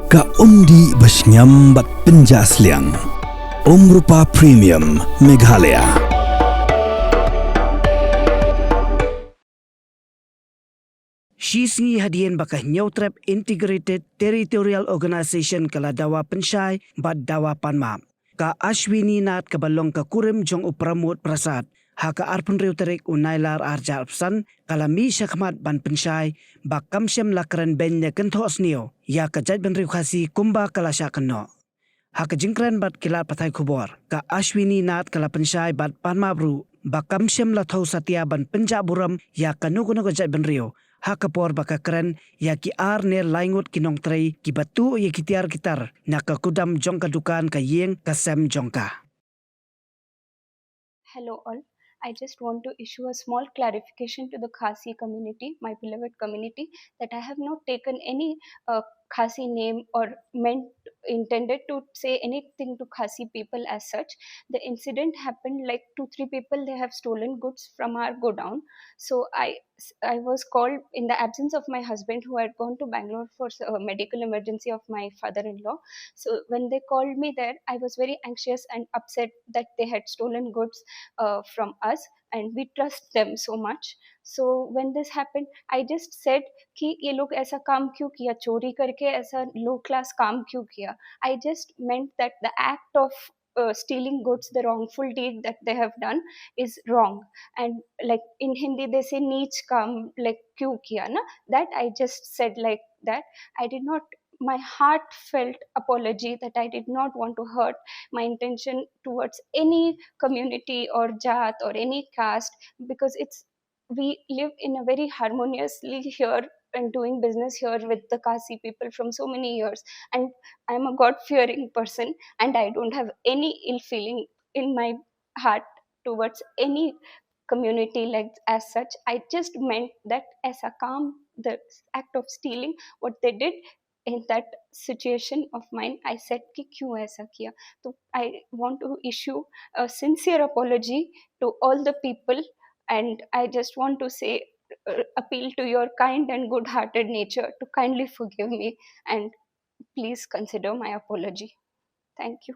Ka di Bashngam bat Penjasliang Rupa Premium Meghalaya. Shisngi hadian bakah Nyautrap Integrated Territorial Organization kala dawa pensyai bad dawa Panmap. Ka Ashwini Nath kabalong ka kurim jong upramut prasad. Haka Jaidbynriew terik unailar arja apsan kalami syakmat ban pensyai bakam Shym la Kren Beiñ ne kenthos nio ya ka Jaidbynriew Khasi kumba kala syakno. Haka Kren bat kilat patai kubor ka Ashwini Nath kala pensyai bat Panmap ru bakam Shym la thau satya ban penja buram ya kanukuno ka Jaidbynriew. Haka por baka Kren ya ki ar ne laingut kinong trei ki batu ya kitiar kitar naka kudam jongka dukan ka yeng kasem jongka. Hello all. I just want to issue a small clarification to the Khasi community, my beloved community, that I have not taken any Khasi name or intended to say anything to Khasi people as such. The incident happened like 2-3 people, they have stolen goods from our godown. So I was called in the absence of my husband, who had gone to Bangalore for a medical emergency of my father-in-law. So when they called me there, I was very anxious and upset that they had stolen goods from us, and we trust them so much. So when this happened, I just said कि ये लोग ऐसा काम क्यों किया, चोरी करके ऐसा low class काम क्यों किया. I just meant that the act of stealing goods, the wrongful deed that they have done is wrong. And like in Hindi they say neech काम, like क्यों किया ना, that I just said like that. I did not, my heartfelt apology that I did not want to hurt my intention towards any community or jat or any caste, because we live in a very harmoniously here and doing business here with the Khasi people from so many years, and I'm a God fearing person, and I don't have any ill feeling in my heart towards any community like as such. I just meant that as a calm, the act of stealing, what they did in that situation of mine, I said कि क्यों ऐसा किया. So I want to issue a sincere apology to all the people, and I just want to say, appeal to your kind and good hearted nature to kindly forgive me and please consider my apology. Thank you.